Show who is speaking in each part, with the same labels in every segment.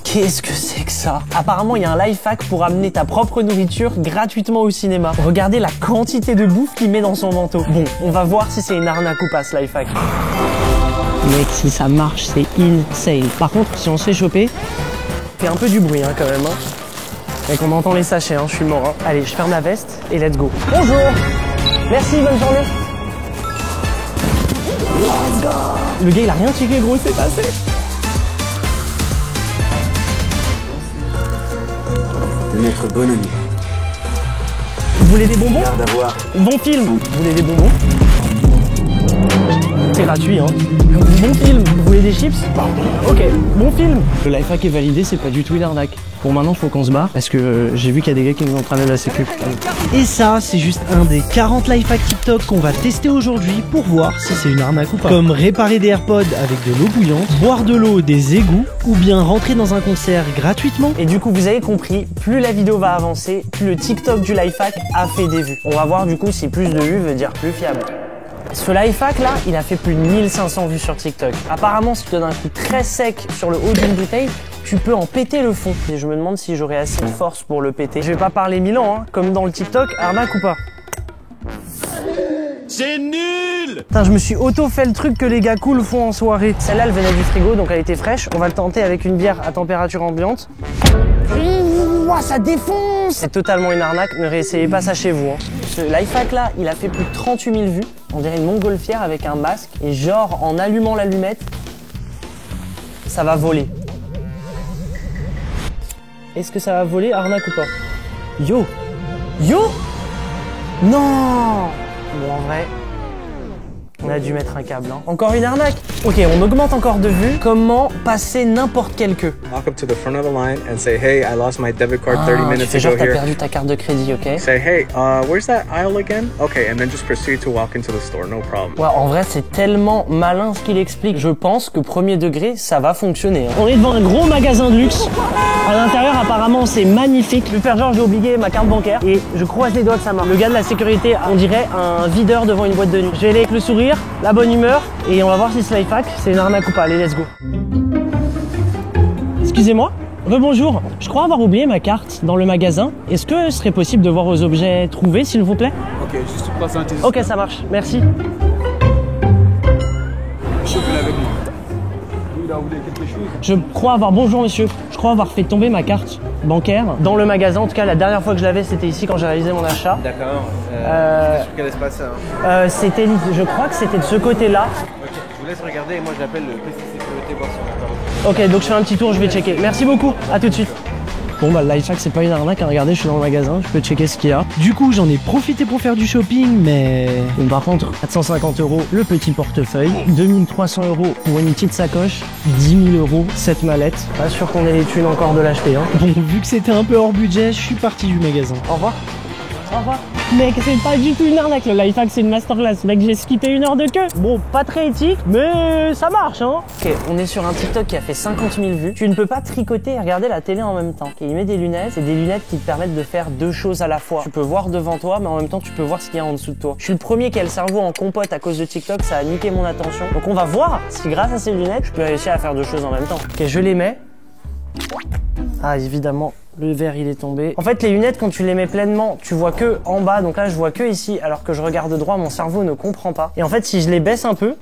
Speaker 1: Qu'est-ce que c'est que ça? Apparemment, il y a un life hack pour amener ta propre nourriture gratuitement au cinéma. Regardez la quantité de bouffe qu'il met dans son manteau. Bon, on va voir si c'est une arnaque ou pas ce life hack. Mec, si ça marche, c'est insane. Par contre, si on se fait choper, fait un peu du bruit quand même. Mec, on entend les sachets, je suis mort. Allez, je ferme la veste et let's go. Bonjour. Merci, bonne journée. Let's go. Le gars, il a rien checké, gros, c'est passé.
Speaker 2: De notre bon ami.
Speaker 1: Vous voulez des bonbons?
Speaker 2: L'air d'avoir.
Speaker 1: Bon film. Vous voulez des bonbons? C'est gratuit, Bon film. Vous voulez des chips? Ok, bon film. Le life hack est validé, c'est pas du tout une arnaque. Bon, maintenant, faut qu'on se barre parce que j'ai vu qu'il y a des gars qui nous ont entraîné la sécu.
Speaker 3: Et ça, c'est juste un des 40 life hacks TikTok qu'on va tester aujourd'hui pour voir si c'est une arnaque ou pas. Comme réparer des AirPods avec de l'eau bouillante, boire de l'eau des égouts, ou bien rentrer dans un concert gratuitement.
Speaker 1: Et du coup, vous avez compris, plus la vidéo va avancer, plus le TikTok du life hack a fait des vues. On va voir du coup si plus de vues veut dire plus fiable. Ce life hack là, il a fait plus de 1500 vues sur TikTok. Apparemment, si tu donnes un coup très sec sur le haut d'une bouteille, tu peux en péter le fond. Et je me demande si j'aurai assez de force pour le péter. Je vais pas parler 1000 ans, comme dans le TikTok, arnaque ou pas.
Speaker 4: C'est nul!
Speaker 1: Putain, je me suis auto-fait le truc que les gars cool font en soirée. Celle-là, elle venait du frigo, donc elle était fraîche. On va le tenter avec une bière à température ambiante. Ouah, ça défonce! C'est totalement une arnaque, ne réessayez pas ça chez vous. Ce life hack là, il a fait plus de 38 000 vues. On dirait une montgolfière avec un masque. Et genre, en allumant l'allumette, ça va voler. Est-ce que ça va voler, arnaque ou pas? Yo! Yo! Non! Bon, en vrai, on a dû mettre un câble. Encore une arnaque. Ok, on augmente encore de vues. Comment passer n'importe quelle queue?
Speaker 2: Walk up to the front of the line and say, hey, I lost my debit card 30
Speaker 1: Tu
Speaker 2: minutes
Speaker 1: fais
Speaker 2: ago
Speaker 1: genre t'as
Speaker 2: here.
Speaker 1: perdu ta carte de crédit, ok?
Speaker 2: Say, hey, where's that aisle again? Okay, and then just proceed to walk into the store, no problem.
Speaker 1: Ouais, en vrai, c'est tellement malin ce qu'il explique. Je pense que premier degré, ça va fonctionner. On est devant un gros magasin de luxe. À l'intérieur, apparemment, c'est magnifique. Je vais faire genre, j'ai oublié ma carte bancaire et je croise les doigts que ça marche. Le gars de la sécurité, on dirait un videur devant une boîte de nuit. Je vais aller avec le sourire, la bonne humeur et on va voir si ce life hack, c'est une arnaque ou pas. Allez, let's go. Excusez-moi. Rebonjour. Je crois avoir oublié ma carte dans le magasin. Est-ce que ce serait possible de voir aux objets trouvés, s'il vous plaît?
Speaker 4: Ok, juste patienter.
Speaker 1: Ok, ça marche. Merci.
Speaker 4: Chopez-le avec moi. Vous voulez quelque chose?
Speaker 1: Je crois avoir... Bonjour monsieur. Je crois avoir fait tomber ma carte bancaire dans le magasin. En tout cas, la dernière fois que je l'avais, c'était ici quand j'ai réalisé mon achat.
Speaker 5: D'accord. Sur quel espace
Speaker 1: C'était... Je crois que c'était de ce côté-là.
Speaker 5: Ok, je vous laisse regarder et moi j'appelle le PC sécurité voir si on a pas.
Speaker 1: Ok, donc je fais un petit tour, je vais checker. Merci beaucoup. À tout de suite. Bon bah le life hack c'est pas une arnaque, regardez je suis dans le magasin, je peux checker ce qu'il y a.
Speaker 3: Du coup, j'en ai profité pour faire du shopping, mais...
Speaker 1: Donc, par contre, 450 € le petit portefeuille, 2300 € pour une petite sacoche, 10 000 € cette mallette. Pas sûr qu'on ait les thunes encore de l'acheter.
Speaker 3: Bon, vu que c'était un peu hors budget, je suis parti du magasin.
Speaker 1: Au revoir. Au revoir. Mec, c'est pas du tout une arnaque, le life hack c'est une masterclass. Mec, j'ai skippé 1 heure de queue. Bon, pas très éthique, mais ça marche, Ok, on est sur un TikTok qui a fait 50 000 vues. Tu ne peux pas tricoter et regarder la télé en même temps. Et il met des lunettes, c'est des lunettes qui te permettent de faire 2 choses à la fois. Tu peux voir devant toi, mais en même temps, tu peux voir ce qu'il y a en dessous de toi. Je suis le premier qui a le cerveau en compote à cause de TikTok, ça a niqué mon attention. Donc on va voir si grâce à ces lunettes, je peux réussir à faire 2 choses en même temps. Ok, je les mets. Ah, évidemment. Le verre il est tombé. En fait les lunettes quand tu les mets pleinement tu vois que en bas, donc là je vois que ici alors que je regarde droit, mon cerveau ne comprend pas. Et en fait si je les baisse un peu,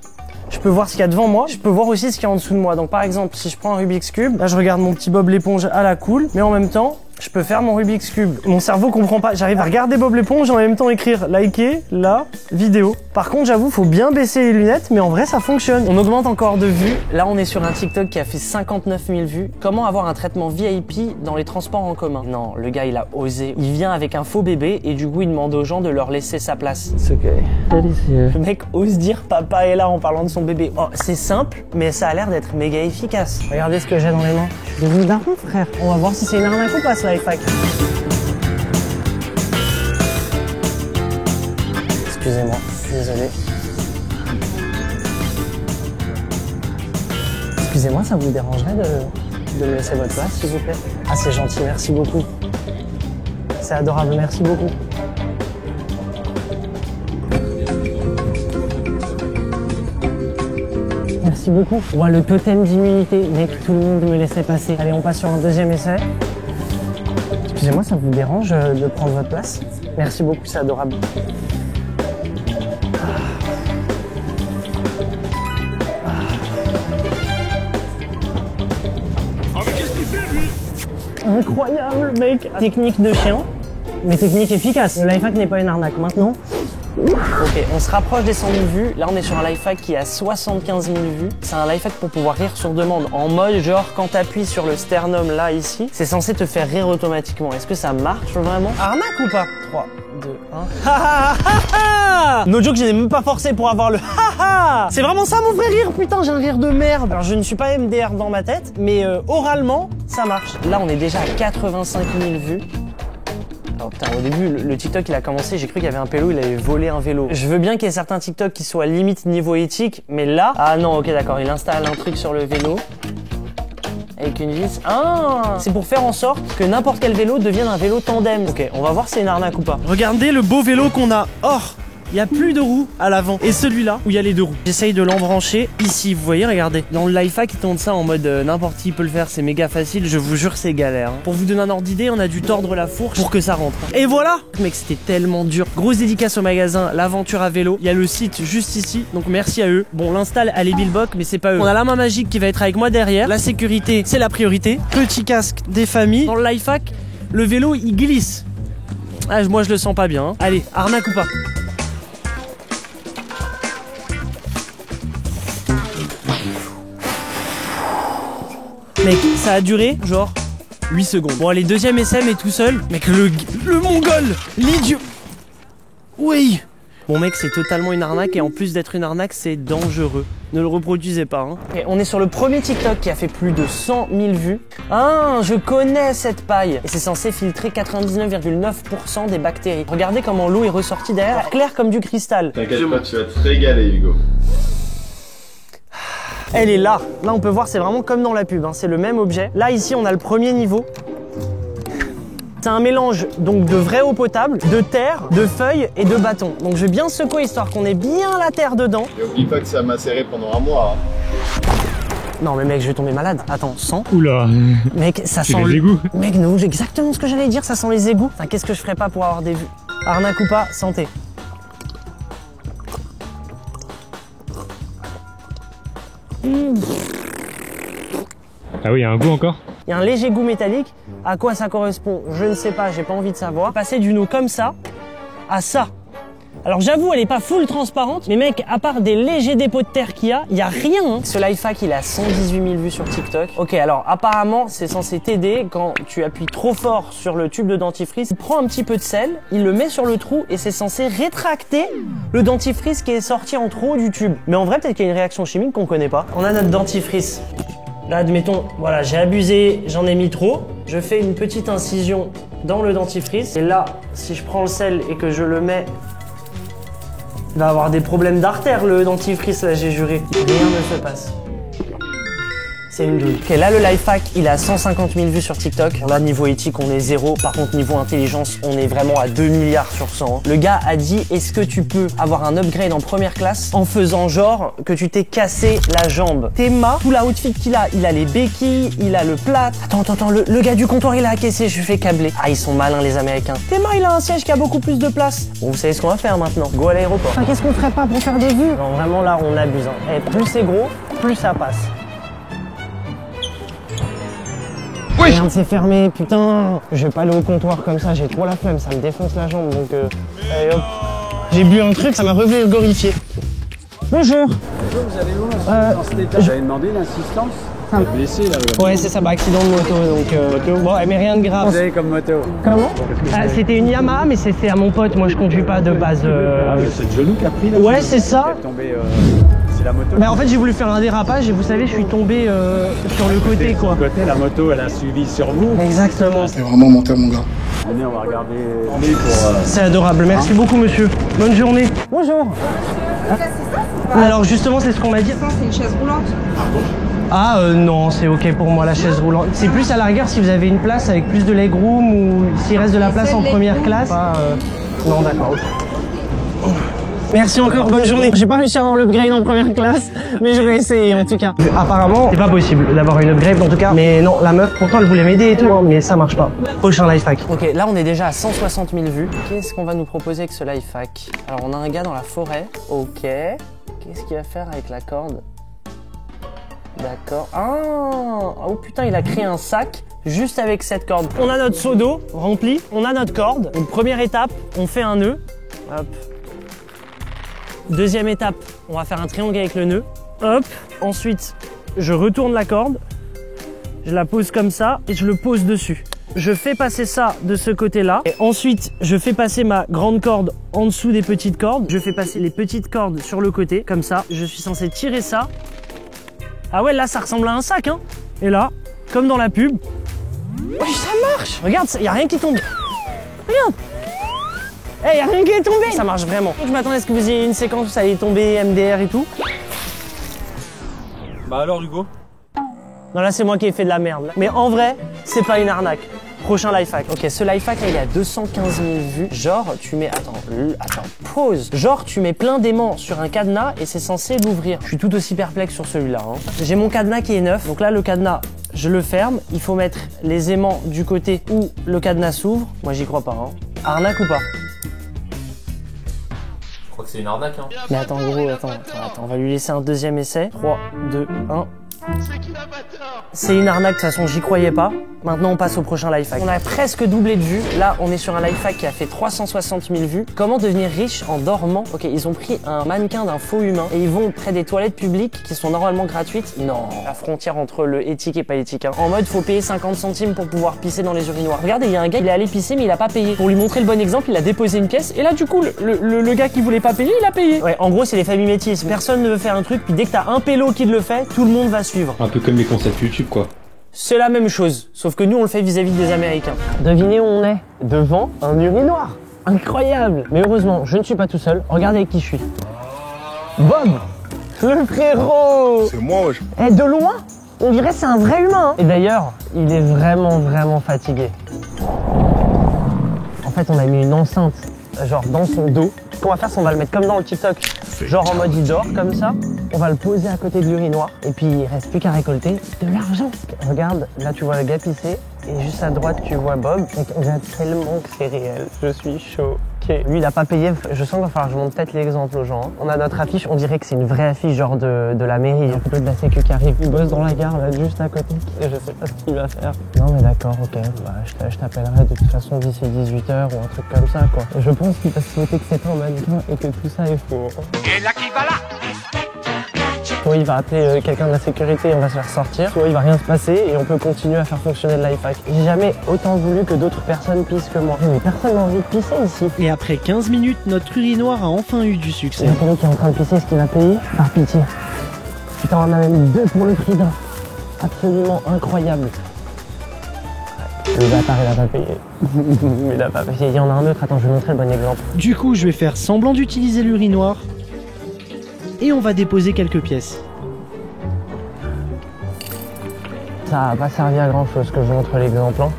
Speaker 1: je peux voir ce qu'il y a devant moi, je peux voir aussi ce qu'il y a en dessous de moi. Donc par exemple si je prends un Rubik's Cube, là je regarde mon petit Bob l'éponge à la cool, mais en même temps je peux faire mon Rubik's Cube. Mon cerveau comprend pas. J'arrive à regarder Bob l'éponge et en même temps écrire liker la vidéo. Par contre, j'avoue, faut bien baisser les lunettes, mais en vrai, ça fonctionne. On augmente encore de vues. Là, on est sur un TikTok qui a fait 59 000 vues. Comment avoir un traitement VIP dans les transports en commun? Non, le gars, il a osé. Il vient avec un faux bébé et du coup, il demande aux gens de leur laisser sa place.
Speaker 3: C'est ok.
Speaker 1: Le mec ose dire papa est là en parlant de son bébé. Oh, c'est simple, mais ça a l'air d'être méga efficace. Regardez ce que j'ai dans les mains. Je suis devenu daron, frère. On va voir si c'est une arnaque ou pas, ce life hack. Excusez-moi, désolé. Excusez-moi, ça vous dérangerait de me laisser votre place, s'il vous plaît? Ah, c'est gentil, merci beaucoup. C'est adorable, merci beaucoup. Merci. merci beaucoup. Ouais, le totem d'immunité, mec, tout le monde me laissait passer. Allez, on passe sur un deuxième essai. Excusez-moi, ça vous dérange de prendre votre place? Merci beaucoup, c'est adorable. Incroyable, mec. Technique de chien, mais technique efficace. Le lifehack n'est pas une arnaque. Maintenant, ok, on se rapproche des 100 000 vues. Là, on est sur un lifehack qui a 75 000 vues. C'est un lifehack pour pouvoir rire sur demande. En mode, genre, quand t'appuies sur le sternum, là, ici, c'est censé te faire rire automatiquement. Est-ce que ça marche vraiment? Arnaque ou pas? 3, 2, 1. No joke, je n'ai même pas forcé pour avoir le haha. C'est vraiment ça mon vrai rire, putain, j'ai un rire de merde. Alors, je ne suis pas MDR dans ma tête, mais oralement, ça marche. Là, on est déjà à 85 000 vues. Alors putain, au début, le TikTok il a commencé, j'ai cru qu'il y avait un pélo, il avait volé un vélo. Je veux bien qu'il y ait certains TikTok qui soient limite niveau éthique, mais là... Ah non, ok d'accord, il installe un truc sur le vélo. Avec une vis. Ah, c'est pour faire en sorte que n'importe quel vélo devienne un vélo tandem. Ok, on va voir si c'est une arnaque ou pas.
Speaker 3: Regardez le beau vélo qu'on a. Or, il n'y a plus de roues à l'avant. Et celui-là, où il y a les deux roues. J'essaye de l'embrancher ici, vous voyez, regardez. Dans le lifehack, ils tournent ça en mode n'importe qui peut le faire, c'est méga facile. Je vous jure, c'est galère. Pour vous donner un ordre d'idée, on a dû tordre la fourche pour que ça rentre. Et voilà. Mec, c'était tellement dur. Grosse dédicace au magasin L'Aventure à vélo. Il y a le site juste ici, donc merci à eux. Bon, l'install, elle est Billbock, mais c'est pas eux. On a la main magique qui va être avec moi derrière. La sécurité, c'est la priorité. Petit casque des familles. Dans le lifehack, le vélo, il glisse. Ah, moi, je le sens pas bien. Hein. Allez, arnaque ou pas? Mec, ça a duré genre 8 secondes. Bon, allez, deuxième essai, mais tout seul. Mec, le mongol, l'idiot. Oui. Bon, mec, c'est totalement une arnaque et en plus d'être une arnaque, c'est dangereux. Ne le reproduisez pas, hein.
Speaker 1: Et on est sur le premier TikTok qui a fait plus de 100 000 vues. Ah, je connais cette paille. Et c'est censé filtrer 99,9% des bactéries. Regardez comment l'eau est ressortie derrière, clair comme du cristal.
Speaker 6: T'inquiète pas, tu vas te régaler, Hugo.
Speaker 1: Elle est là. Là, on peut voir, c'est vraiment comme dans la pub. Hein. C'est le même objet. Là, ici, on a le premier niveau. C'est un mélange donc de vraie eau potable, de terre, de feuilles et de bâtons. Donc, je vais bien secouer histoire qu'on ait bien la terre dedans.
Speaker 6: Et oublie pas que ça m'a macéré pendant un mois. Hein.
Speaker 1: Non, mais mec, je vais tomber malade. Attends, 100.
Speaker 4: Oula.
Speaker 1: Mec, ça
Speaker 4: C'est
Speaker 1: sent
Speaker 4: les égouts.
Speaker 1: Mec, non, j'ai exactement ce que j'allais dire. Ça sent les égouts. Enfin, qu'est-ce que je ferais pas pour avoir des vues? Arnaque ou pas, santé.
Speaker 4: Ah oui, il y a un goût encore.
Speaker 1: Il y a un léger goût métallique. À quoi ça correspond? Je ne sais pas, j'ai pas envie de savoir. Passer d'une eau comme ça à ça. Alors j'avoue, elle est pas full transparente, mais mec, à part des légers dépôts de terre qu'il y a rien. Hein. Ce lifehack, il a 118 000 vues sur TikTok. Ok, alors apparemment, c'est censé t'aider quand tu appuies trop fort sur le tube de dentifrice. Il prend un petit peu de sel, il le met sur le trou et c'est censé rétracter le dentifrice qui est sorti en trop du tube. Mais en vrai, peut-être qu'il y a une réaction chimique qu'on connaît pas. On a notre dentifrice. Là, admettons, voilà, j'ai abusé, j'en ai mis trop. Je fais une petite incision dans le dentifrice. Et là, si je prends le sel et que je le mets... Il va avoir des problèmes d'artère, le dentifrice, là, j'ai juré. Rien ne se passe. C'est une douille. Ok, là, le lifehack, il a 150 000 vues sur TikTok. Là, niveau éthique, on est 0. Par contre, niveau intelligence, on est vraiment à 2 milliards sur 100. Le gars a dit, est-ce que tu peux avoir un upgrade en première classe en faisant genre que tu t'es cassé la jambe? Théma, tout l'outfit qu'il a, il a les béquilles, il a le plat. Attends, le gars du comptoir, il a accaissé, je fais câbler. Ah, ils sont malins, les Américains. Théma, il a un siège qui a beaucoup plus de place. Bon, vous savez ce qu'on va faire maintenant. Go à l'aéroport. Enfin, qu'est-ce qu'on ferait pas pour faire des vues? Non, vraiment, là, on abuse. Hein. Et plus c'est gros, plus ça passe. Oui. Merde, c'est fermé, putain. Je vais pas aller au comptoir comme ça, j'ai trop la flemme, ça me défonce la jambe, donc allez hop. J'ai bu un truc, ça m'a revégorifié. Bonjour.
Speaker 7: Bonjour, vous allez où dans cet état? J'avais demandé l'assistance. Vous êtes blessé là.
Speaker 1: Ouais, c'est ça, bah accident de moto, donc bon, mais rien de grave.
Speaker 7: Vous avez comme moto?
Speaker 1: Comment? C'était une Yamaha, mais c'est à mon pote, moi je conduis pas de base.
Speaker 7: Ah, c'est le genou qui a pris là?
Speaker 1: Ouais, c'est ça.
Speaker 7: Vous êtes tombé, c'est la moto?
Speaker 1: Bah en fait j'ai voulu faire un dérapage et vous savez je suis tombé sur le côté quoi.
Speaker 7: Côté, la moto elle a suivi sur vous.
Speaker 1: Exactement.
Speaker 2: C'est vraiment menteur, mon gars.
Speaker 7: Venez, on va regarder les pour...
Speaker 1: C'est adorable, merci beaucoup monsieur. Bonne journée. Bonjour. Alors justement c'est ce qu'on m'a dit.
Speaker 8: C'est une chaise roulante.
Speaker 1: Ah non, c'est ok pour moi la chaise roulante. C'est plus à la rigueur si vous avez une place avec plus de legroom ou s'il reste de la place en première classe. Non d'accord. Merci encore, bonne journée. J'ai pas réussi à avoir l'upgrade en première classe, mais je vais essayer en tout cas. Apparemment, c'est pas possible d'avoir une upgrade en tout cas. Mais non, la meuf, pourtant elle voulait m'aider et tout, hein, mais ça marche pas. Prochain life hack. Ok, là on est déjà à 160 000 vues. Qu'est-ce qu'on va nous proposer avec ce life hack? Alors on a un gars dans la forêt. Ok. Qu'est-ce qu'il va faire avec la corde? D'accord. Ah, oh putain, il a créé un sac juste avec cette corde. On a notre seau d'eau rempli, on a notre corde. Donc première étape, on fait un nœud. Hop. Deuxième étape, on va faire un triangle avec le nœud. Hop. Ensuite, je retourne la corde. Je la pose comme ça et je le pose dessus. Je fais passer ça de ce côté-là. Et ensuite, je fais passer ma grande corde en dessous des petites cordes. Je fais passer les petites cordes sur le côté, comme ça. Je suis censé tirer ça. Ah ouais, là, ça ressemble à un sac, hein. Et là, comme dans la pub, oh, ça marche. Regarde, y a rien qui tombe. Regarde. Eh, y a rien qui est tombé. Ça marche vraiment. Je m'attendais à ce que vous ayez une séquence où ça allait tomber, MDR et tout.
Speaker 4: Bah alors Hugo?
Speaker 1: Non, là, c'est moi qui ai fait de la merde. Mais en vrai, c'est pas une arnaque. Prochain life hack. Ok, ce life hack, là, il a 215 000 vues. Genre, tu mets... Attends, pause. Genre, tu mets plein d'aimants sur un cadenas et c'est censé l'ouvrir. Je suis tout aussi perplexe sur celui-là. Hein. J'ai mon cadenas qui est neuf. Donc là, le cadenas, je le ferme. Il faut mettre les aimants du côté où le cadenas s'ouvre. Moi, j'y crois pas. Hein. Arnaque ou pas?
Speaker 8: Je crois que c'est une arnaque, hein.
Speaker 1: Mais attends, gros, attends. On va lui laisser un deuxième essai. 3, 2, 1... C'est une arnaque, de toute façon, j'y croyais pas. Maintenant, on passe au prochain life hack. On a presque doublé de vues. Là, on est sur un life hack qui a fait 360 000 vues. Comment devenir riche en dormant? Ok, ils ont pris un mannequin d'un faux humain et ils vont près des toilettes publiques qui sont normalement gratuites. Non, la frontière entre le éthique et pas éthique. Hein. En mode, faut payer 50 centimes pour pouvoir pisser dans les urinoirs. Regardez, il y a un gars, il est allé pisser, mais il a pas payé. Pour lui montrer le bon exemple, il a déposé une pièce. Et là, du coup, le gars qui voulait pas payer, il a payé. Ouais, en gros, c'est les familles métisses. Personne ne veut faire un truc, puis dès que t'as un pélo qui le fait, tout le monde va suivre.
Speaker 4: Un peu comme les concepts YouTube, quoi.
Speaker 1: C'est la même chose, sauf que nous on le fait vis-à-vis des Américains. Devinez où on est? Devant un urinoir. Incroyable. Mais heureusement, je ne suis pas tout seul. Regardez avec qui je suis. Bob, le frérot.
Speaker 6: C'est moi, wesh.
Speaker 1: Eh, de loin, on dirait c'est un vrai humain. Hein. Et d'ailleurs, il est vraiment fatigué. En fait, on a mis une enceinte, genre dans son dos. Ce qu'on va faire, c'est qu'on va le mettre comme dans le TikTok. Genre en mode il dort comme ça, on va le poser à côté de l'urinoir et puis il reste plus qu'à récolter de l'argent. Regarde, là tu vois le gars pisser et juste à droite tu vois Bob. On dirait tellement que c'est réel, je suis choqué. Lui il a pas payé, je sens qu'il va falloir que je montre peut-être l'exemple aux gens. Hein. On a notre affiche, on dirait que c'est une vraie affiche genre de la mairie. Il y a un peu de la sécu qui arrive, il bosse dans la gare là juste à côté et je sais pas ce qu'il va faire. Non mais d'accord, ok, bah, je t'appellerai de toute façon d'ici 18h ou un truc comme ça quoi. Je pense qu'il va se souhaiter que c'est un mannequin et que tout ça est faux.
Speaker 9: Et là qui va là.
Speaker 1: Soit il va appeler quelqu'un de la sécurité et on va se faire sortir, soit il va rien se passer et on peut continuer à faire fonctionner le life hack. J'ai jamais autant voulu que d'autres personnes pissent que moi. Mais personne n'a envie de pisser ici.
Speaker 3: Et après 15 minutes, notre urinoir a enfin eu du succès.
Speaker 1: Il y a quelqu'un qui est en train de pisser, ce qu'il va payer? Par pitié. Putain, on en a même deux pour le prix d'un. Absolument incroyable. Le bâtard, il a pas payé. Il a pas payé. Il y en a un autre, attends, je vais montrer le bon exemple.
Speaker 3: Du coup, je vais faire semblant d'utiliser l'urinoir. Et on va déposer quelques pièces.
Speaker 1: Ça n'a pas servi à grand chose que je vous montre l'exemple. Hein.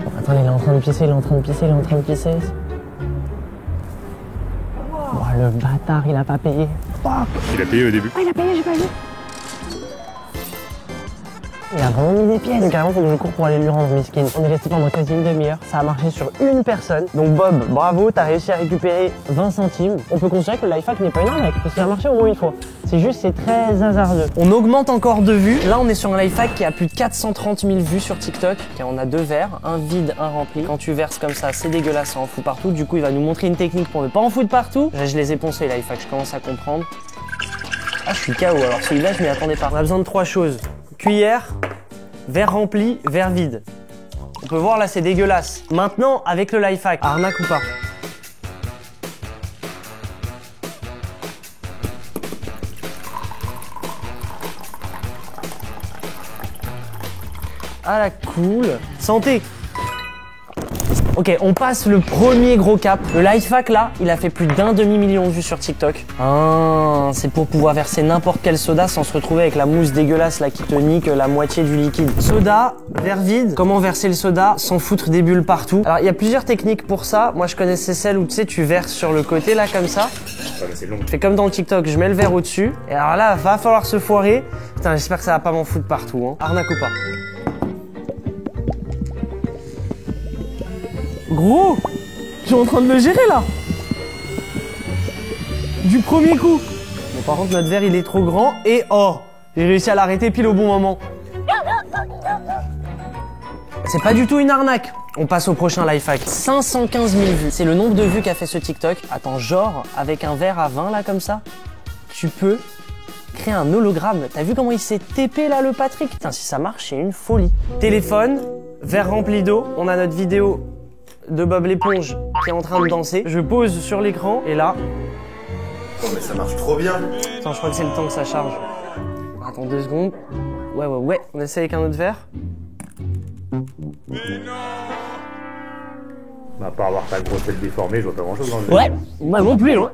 Speaker 1: Bon, attends, il est en train de pisser, il est en train de pisser, il est en train de pisser. Oh, le bâtard, il a pas payé. Fuck.
Speaker 6: Il a payé au début.
Speaker 1: Ah, il a payé, j'ai pas vu. Il a vraiment mis des pièces. Donc carrément, faut que je cours pour aller lui rendre miskin. On est resté pendant quasi une demi-heure. Ça a marché sur une personne. Donc Bob, bravo, t'as réussi à récupérer 20 centimes. On peut considérer que le life hack n'est pas une arnaque parce qu'il a marché au moins une fois. C'est juste, c'est très hasardeux. On augmente encore de vues. Là, on est sur un life hack qui a plus de 430 000 vues sur TikTok. Okay, on a deux verres, un vide, un rempli. Quand tu verses comme ça, c'est dégueulasse, ça en fout partout. Du coup, il va nous montrer une technique pour ne pas en foutre partout. Je les ai poncés, les life hacks, je commence à comprendre. Ah, je suis KO. Alors celui-là, je m'y attendais pas. On a besoin de 3 choses. Cuillère, verre rempli, verre vide. On peut voir là, c'est dégueulasse. Maintenant, avec le life hack, arnaque ou pas? Ah la cool. Santé. Ok, on passe le premier gros cap. Le lifehack là, il a fait plus d'1 demi-million de vues sur TikTok. Ah, c'est pour pouvoir verser n'importe quel soda sans se retrouver avec la mousse dégueulasse là qui te nique la moitié du liquide. Soda, verre vide. Comment verser le soda sans foutre des bulles partout? Alors il y a plusieurs techniques pour ça. Moi je connaissais celle où tu sais tu verses sur le côté là comme ça.
Speaker 2: Ouais, mais c'est long.
Speaker 1: Je fais comme dans le TikTok, je mets le verre au-dessus. Et alors là, va falloir se foirer. Putain, j'espère que ça va pas m'en foutre partout. Hein. Arnaque ou pas? Gros, je suis en train de me gérer là. Du premier coup. Bon, par contre, notre verre il est trop grand. Et oh, j'ai réussi à l'arrêter pile au bon moment. C'est pas du tout une arnaque. On passe au prochain lifehack. 515 000 vues. C'est le nombre de vues qu'a fait ce TikTok. Attends, genre, avec un verre à 20 là comme ça, tu peux créer un hologramme. T'as vu comment il s'est TP là le Patrick? Putain, si ça marche, c'est une folie. Téléphone, verre rempli d'eau. On a notre vidéo de Bob l'éponge qui est en train de danser. Je pose sur l'écran et là...
Speaker 6: Oh mais ça marche trop bien.
Speaker 1: Attends, je crois que c'est le temps que ça charge. Attends 2 secondes. Ouais. On essaie avec un autre verre.
Speaker 2: À part avoir ta grosse tête déformée, je vois pas grand chose dans le
Speaker 1: Ouais, moi non plus, hein.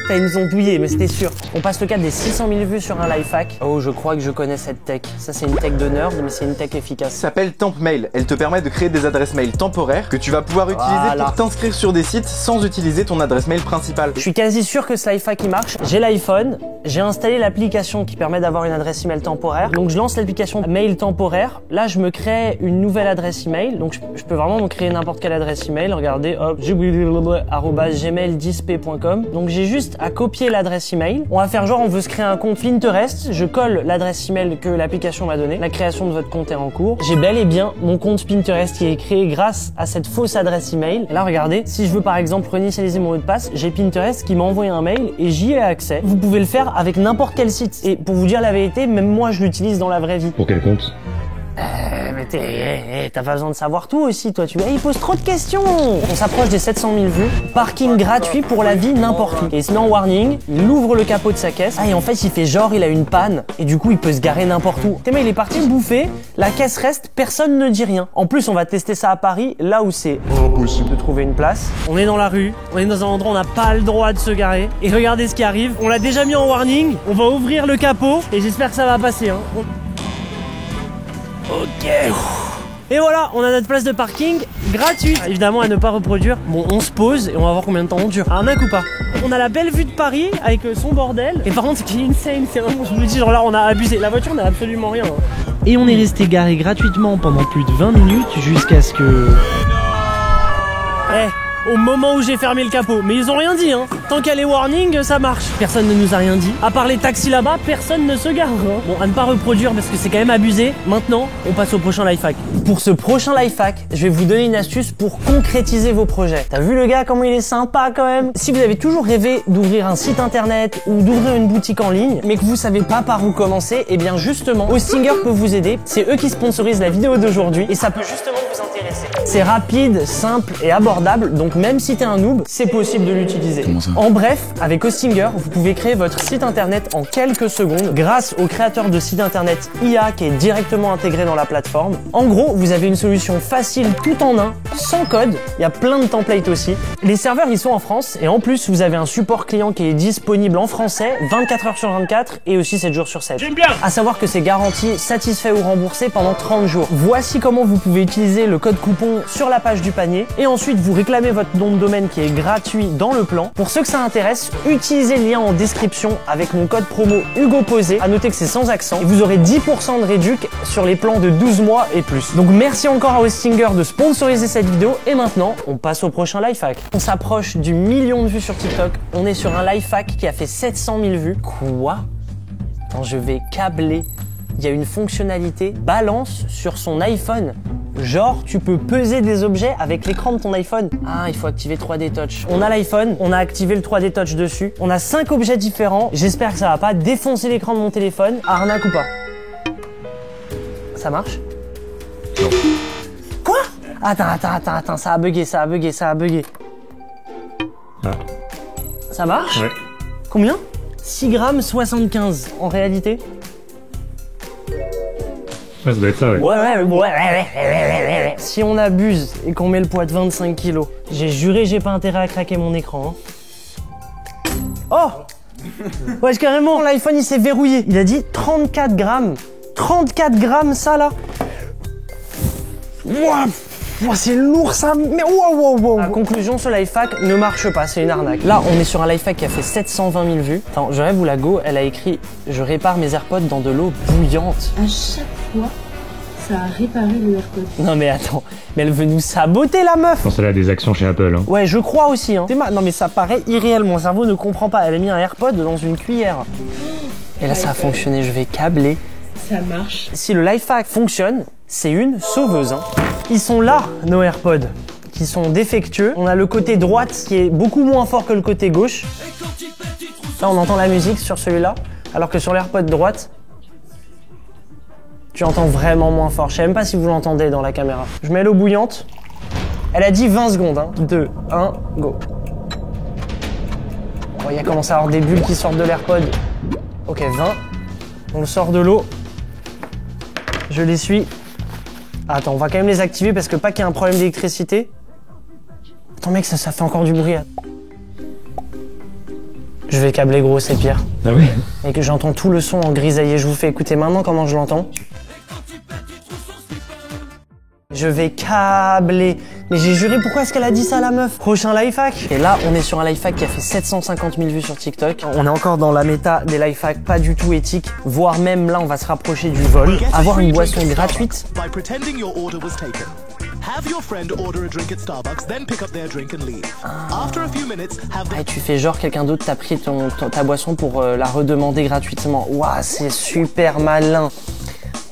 Speaker 1: T'as une zone douillée, mais c'était sûr. On passe le cap des 600 000 vues sur un lifehack. Oh, je crois que je connais cette tech. Ça, c'est une tech de nerd, mais c'est une tech efficace.
Speaker 5: Ça s'appelle TempMail. Elle te permet de créer des adresses mail temporaires que tu vas pouvoir utiliser pour t'inscrire sur des sites sans utiliser ton adresse mail principale.
Speaker 1: Je suis quasi sûr que ce lifehack il marche. J'ai l'iPhone, j'ai installé l'application qui permet d'avoir une adresse email temporaire. Donc je lance l'application mail temporaire. Là, je me crée une nouvelle adresse email. Donc je peux vraiment me créer n'importe quelle adresse email. Regardez, hop, gmail10p.com. Donc j'ai juste à copier l'adresse email. On va faire genre on veut se créer un compte Pinterest. Je colle l'adresse email que l'application m'a donnée. La création de votre compte est en cours. J'ai bel et bien mon compte Pinterest qui est créé grâce à cette fausse adresse email. Et là, regardez, si je veux par exemple réinitialiser mon mot de passe, j'ai Pinterest qui m'a envoyé un mail et j'y ai accès. Vous pouvez le faire avec n'importe quel site. Et pour vous dire la vérité, même moi je l'utilise dans la vraie vie.
Speaker 8: Pour quel compte?
Speaker 1: Mais t'as pas besoin de savoir tout aussi, toi. Il pose trop de questions. On s'approche des 700 000 vues. Parking gratuit pour la vie n'importe où. Et il se met en warning, il ouvre le capot de sa caisse. Ah, et en fait, il fait genre, il a une panne. Et du coup, il peut se garer n'importe où. Mais il est parti bouffer. La caisse reste, personne ne dit rien. En plus, on va tester ça à Paris, là où c'est impossible de trouver une place. On est dans la rue. On est dans un endroit où on n'a pas le droit de se garer. Et regardez ce qui arrive. On l'a déjà mis en warning. On va ouvrir le capot. Et j'espère que ça va passer, hein. Ok. Et voilà, on a notre place de parking gratuite. Évidemment à ne pas reproduire. Bon, on se pose et on va voir combien de temps on dure. Arnaque ou pas? On a la belle vue de Paris avec son bordel. Et par contre, ce qui est insane, c'est vraiment, je me dis, genre là, on a abusé. La voiture n'a absolument rien. Hein.
Speaker 3: Et on est resté garé gratuitement pendant plus de 20 minutes jusqu'à ce que...
Speaker 1: Au moment où j'ai fermé le capot. Mais ils ont rien dit, hein. Tant qu'elle est warning, ça marche. Personne ne nous a rien dit. À part les taxis là-bas, personne ne se gare. Hein. Bon, à ne pas reproduire parce que c'est quand même abusé. Maintenant, on passe au prochain lifehack. Pour ce prochain lifehack, je vais vous donner une astuce pour concrétiser vos projets. T'as vu le gars, comment il est sympa quand même? Si vous avez toujours rêvé d'ouvrir un site internet ou d'ouvrir une boutique en ligne, mais que vous savez pas par où commencer, eh bien justement, Hostinger peut vous aider. C'est eux qui sponsorisent la vidéo d'aujourd'hui et ça peut justement vous intéresser. C'est rapide, simple et abordable, donc même si t'es un noob, c'est possible de l'utiliser. En bref, avec Hostinger, vous pouvez créer votre site internet en quelques secondes grâce au créateur de site internet IA qui est directement intégré dans la plateforme. En gros, vous avez une solution facile tout en un, sans code. Il y a plein de templates aussi. Les serveurs, ils sont en France et en plus, vous avez un support client qui est disponible en français 24 heures sur 24 et aussi 7 jours sur 7. J'aime bien. À savoir que c'est garanti satisfait ou remboursé pendant 30 jours. Voici comment vous pouvez utiliser le code coupon sur la page du panier et ensuite vous réclamez votre nom de domaine qui est gratuit dans le plan. Pour ceux que ça intéresse, utilisez le lien en description avec mon code promo HugoPosé. À noter que c'est sans accent et vous aurez 10% de réduc sur les plans de 12 mois et plus. Donc merci encore à Hostinger de sponsoriser cette vidéo et maintenant on passe au prochain lifehack. On s'approche du 1 million de vues sur TikTok. On est sur un lifehack qui a fait 700 000 vues. Quoi? Attends, je vais câbler. Il y a une fonctionnalité balance sur son iPhone. Genre, tu peux peser des objets avec l'écran de ton iPhone. Ah, il faut activer 3D Touch. On a l'iPhone, on a activé le 3D Touch dessus. On a 5 objets différents. J'espère que ça va pas défoncer l'écran de mon téléphone. Arnaque ou pas? Ça marche? Non. Quoi? Attends, ça a bugué.
Speaker 2: Ah.
Speaker 1: Ça marche?
Speaker 2: Ouais.
Speaker 1: Combien? 6 grammes 75 en réalité.
Speaker 8: Ouais, ça doit être ça, ouais.
Speaker 1: Ouais. Si on abuse et qu'on met le poids de 25 kilos, j'ai juré j'ai pas intérêt à craquer mon écran. Hein. Oh ouais, carrément, l'iPhone il s'est verrouillé. Il a dit 34 grammes. 34 grammes ça là. Wow, c'est lourd ça, mais wow. La conclusion, ce lifehack ne marche pas, c'est une arnaque. Là, on est sur un lifehack qui a fait 720 000 vues. Attends, je rêve où la go, elle a écrit « Je répare mes AirPods dans de l'eau bouillante ».
Speaker 9: À chaque fois, ça a réparé le AirPod.
Speaker 1: Non mais attends, mais elle veut nous saboter la meuf.
Speaker 8: Je pense qu'elle a des actions chez Apple. Hein.
Speaker 1: Ouais, je crois aussi. Hein. Non mais ça paraît irréel, mon cerveau ne comprend pas. Elle a mis un AirPod dans une cuillère. Et là, ça a fonctionné, je vais câbler.
Speaker 9: Ça marche.
Speaker 1: Si le lifehack fonctionne, c'est une sauveuse. Hein. Ils sont là, nos AirPods, qui sont défectueux. On a le côté droite qui est beaucoup moins fort que le côté gauche. Là, on entend la musique sur celui-là, alors que sur l'AirPod droite, tu entends vraiment moins fort. Je sais même pas si vous l'entendez dans la caméra. Je mets l'eau bouillante. Elle a dit 20 secondes. Hein. 2, 1, go. Bon, il y a commencé à avoir des bulles qui sortent de l'AirPod. Ok, 20. On le sort de l'eau. Je les suis. Attends, on va quand même les activer parce que pas qu'il y ait un problème d'électricité. Attends mec, ça fait encore du bruit. Je vais câbler gros, c'est pire.
Speaker 8: Ah oui?
Speaker 1: Et que j'entends tout le son en grisaillé. Je vous fais écouter maintenant comment je l'entends. Je vais câbler. Mais j'ai juré, pourquoi est-ce qu'elle a dit ça la meuf? Prochain lifehack. Et là, on est sur un lifehack qui a fait 750 000 vues sur TikTok. On est encore dans la méta des lifehacks pas du tout éthiques. Voire même là, on va se rapprocher du vol. Avoir une boisson gratuite. Ah, et tu fais genre quelqu'un d'autre t'a pris ta boisson pour la redemander gratuitement. Ouah, c'est super malin.